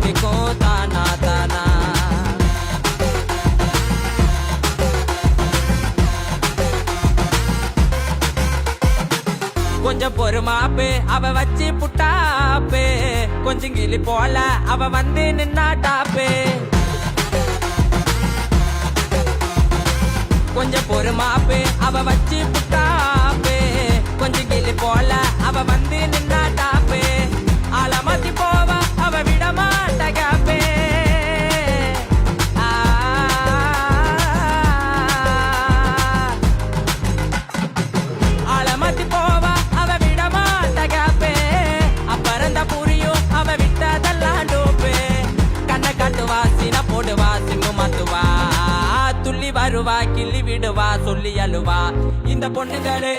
அடிக்கும் தானா தானா. கொஞ்சம் பொறுமாப்பு அவ வச்சு புட்டாப்பு, கொஞ்சம் கிளி போல அவ வந்து நின்னாட்டாப்பு. கொஞ்சம் பொறுமாப்பு அவ வச்சு புட்டாப்பு, கொஞ்சம் கிளி போல அவ வந்து நின்னாட்டாப்பு. ஆளமாத்தி போவா அவ விட மாட்டகாப்பே. ஆளமாத்தி போவா அவ விட மாட்டகாப்பே. அப்பறந்த புரியும் அவ விட்டதெல்லாம் டோப்பு. கண்ணை காட்டுவா சீன போடுவா சிங்கு மாத்துவா, துள்ளி வருவா கிள்ளி விடுவா சொல்லி அழுவா. இந்த பொண்ணுங்களே